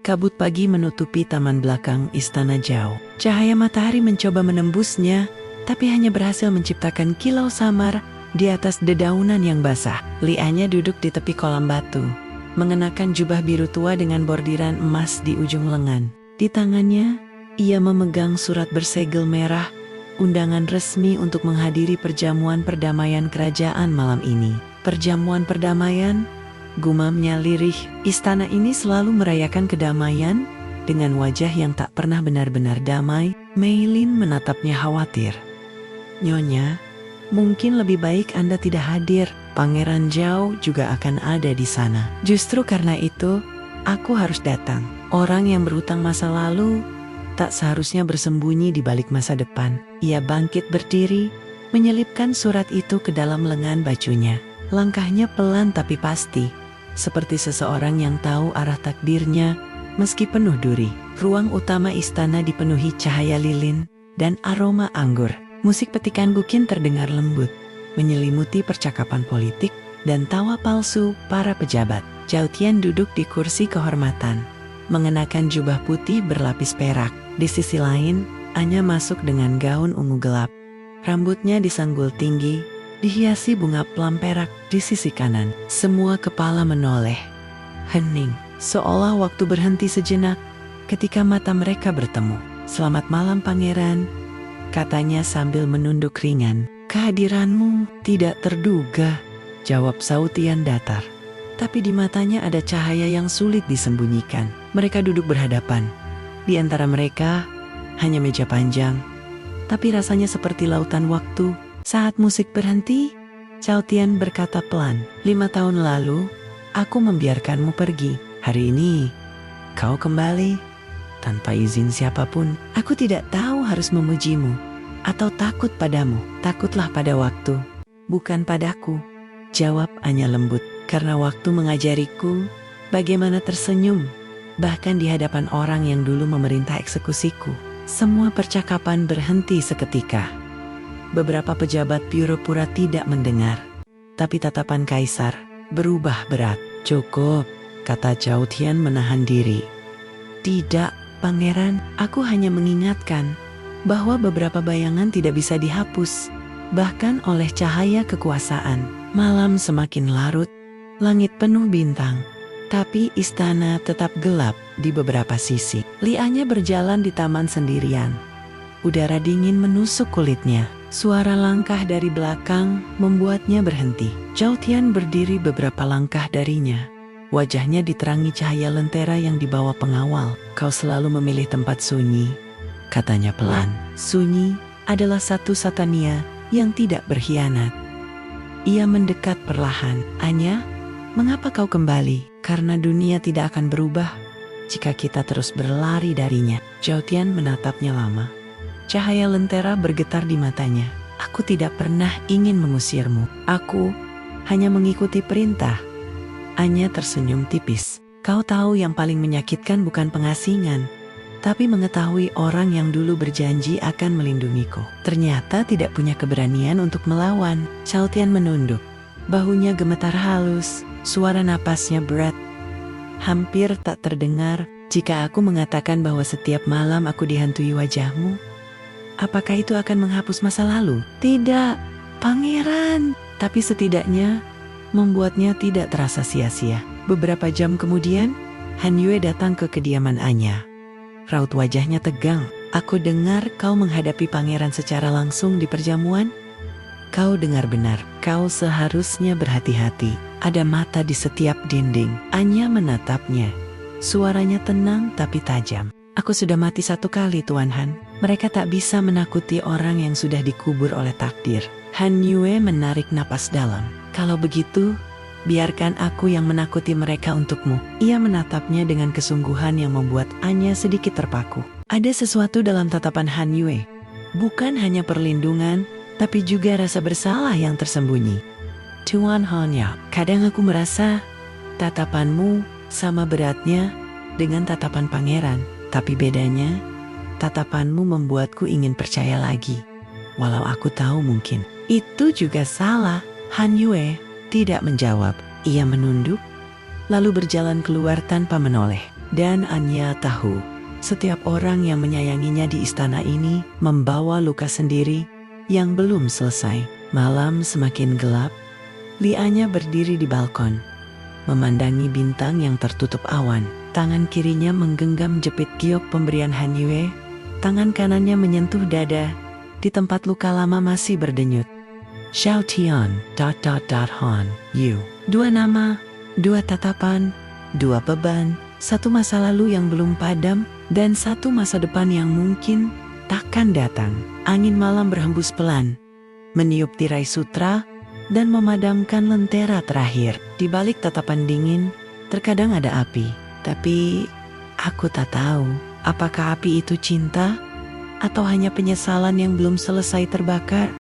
Kabut pagi menutupi taman belakang istana Zhao. Cahaya matahari mencoba menembusnya, tapi hanya berhasil menciptakan kilau samar di atas dedaunan yang basah. Lianya duduk di tepi kolam batu, mengenakan jubah biru tua dengan bordiran emas di ujung lengan. Di tangannya, ia memegang surat bersegel merah, undangan resmi untuk menghadiri perjamuan perdamaian kerajaan malam ini. Perjamuan perdamaian? Gumamnya lirih. Istana ini selalu merayakan kedamaian dengan wajah yang tak pernah benar-benar damai. Mei Lin menatapnya khawatir. Nyonya, mungkin lebih baik Anda tidak hadir. Pangeran Zhao juga akan ada di sana. Justru karena itu, aku harus datang. Orang yang berhutang masa lalu tak seharusnya bersembunyi di balik masa depan. Ia bangkit berdiri, menyelipkan surat itu ke dalam lengan bajunya. Langkahnya pelan tapi pasti, seperti seseorang yang tahu arah takdirnya meski penuh duri. Ruang utama istana dipenuhi cahaya lilin dan aroma anggur. Musik petikan Guqin terdengar lembut, menyelimuti percakapan politik dan tawa palsu para pejabat. Zhao Tian duduk di kursi kehormatan, mengenakan jubah putih berlapis perak. Di sisi lain, Anya masuk dengan gaun ungu gelap. Rambutnya disanggul tinggi, dihiasi bunga pelam perak di sisi kanan. Semua kepala menoleh, hening, seolah waktu berhenti sejenak ketika mata mereka bertemu. "Selamat malam pangeran," katanya sambil menunduk ringan. "Kehadiranmu tidak terduga," jawab Zhao Tian datar. Tapi di matanya ada cahaya yang sulit disembunyikan. Mereka duduk berhadapan. Di antara mereka hanya meja panjang, tapi rasanya seperti lautan waktu. Saat musik berhenti, Zhao Tian berkata pelan, "5 tahun lalu, aku membiarkanmu pergi. Hari ini, kau kembali tanpa izin siapapun. Aku tidak tahu harus memujimu atau takut padamu." "Takutlah pada waktu, bukan padaku," jawab Anya lembut. "Karena waktu mengajariku bagaimana tersenyum, bahkan di hadapan orang yang dulu memerintah eksekusiku." Semua percakapan berhenti seketika. Beberapa pejabat pura-pura tidak mendengar, tapi tatapan kaisar berubah berat. "Cukup," kata Zhao Tian menahan diri. "Tidak, pangeran, aku hanya mengingatkan bahwa beberapa bayangan tidak bisa dihapus, bahkan oleh cahaya kekuasaan." Malam semakin larut, langit penuh bintang, tapi istana tetap gelap di beberapa sisi. Lianya berjalan di taman sendirian. Udara dingin menusuk kulitnya. Suara langkah dari belakang membuatnya berhenti. Zhao Tian berdiri beberapa langkah darinya. Wajahnya diterangi cahaya lentera yang dibawa pengawal. "Kau selalu memilih tempat sunyi," katanya pelan. "Sunyi adalah satu satania yang tidak berkhianat." Ia mendekat perlahan. "Anya, mengapa kau kembali?" "Karena dunia tidak akan berubah jika kita terus berlari darinya." Zhao Tian menatapnya lama. Cahaya lentera bergetar di matanya. "Aku tidak pernah ingin mengusirmu. Aku hanya mengikuti perintah." Anya tersenyum tipis. "Kau tahu yang paling menyakitkan bukan pengasingan, tapi mengetahui orang yang dulu berjanji akan melindungiku ternyata tidak punya keberanian untuk melawan." Zhao Tian menunduk. Bahunya gemetar halus, suara napasnya berat. "Hampir tak terdengar jika aku mengatakan bahwa setiap malam aku dihantui wajahmu. Apakah itu akan menghapus masa lalu?" "Tidak, pangeran." Tapi setidaknya membuatnya tidak terasa sia-sia. Beberapa jam kemudian, Han Yue datang ke kediaman Anya. Raut wajahnya tegang. "Aku dengar kau menghadapi pangeran secara langsung di perjamuan." "Kau dengar benar. Kau seharusnya berhati-hati. Ada mata di setiap dinding." Anya menatapnya. Suaranya tenang tapi tajam. "Aku sudah mati 1 kali, Tuan Han. Mereka tak bisa menakuti orang yang sudah dikubur oleh takdir." Han Yue menarik napas dalam. "Kalau begitu, biarkan aku yang menakuti mereka untukmu." Ia menatapnya dengan kesungguhan yang membuat Anya sedikit terpaku. Ada sesuatu dalam tatapan Han Yue. Bukan hanya perlindungan, tapi juga rasa bersalah yang tersembunyi. "Tuan Han ya, kadang aku merasa tatapanmu sama beratnya dengan tatapan pangeran. Tapi bedanya, tatapanmu membuatku ingin percaya lagi. Walau aku tahu mungkin itu juga salah." Han Yue tidak menjawab. Ia menunduk, lalu berjalan keluar tanpa menoleh. Dan Anya tahu, setiap orang yang menyayanginya di istana ini membawa luka sendiri yang belum selesai. Malam semakin gelap, Lianya berdiri di balkon, memandangi bintang yang tertutup awan. Tangan kirinya menggenggam jepit giok pemberian Han Yue, tangan kanannya menyentuh dada, di tempat luka lama masih berdenyut. Xiao Tian, Han, Yu. Dua nama, dua tatapan, dua beban, satu masa lalu yang belum padam, dan satu masa depan yang mungkin takkan datang. Angin malam berhembus pelan, meniup tirai sutra, dan memadamkan lentera terakhir. Di balik tatapan dingin, terkadang ada api. Tapi, aku tak tahu, apakah api itu cinta, atau hanya penyesalan yang belum selesai terbakar?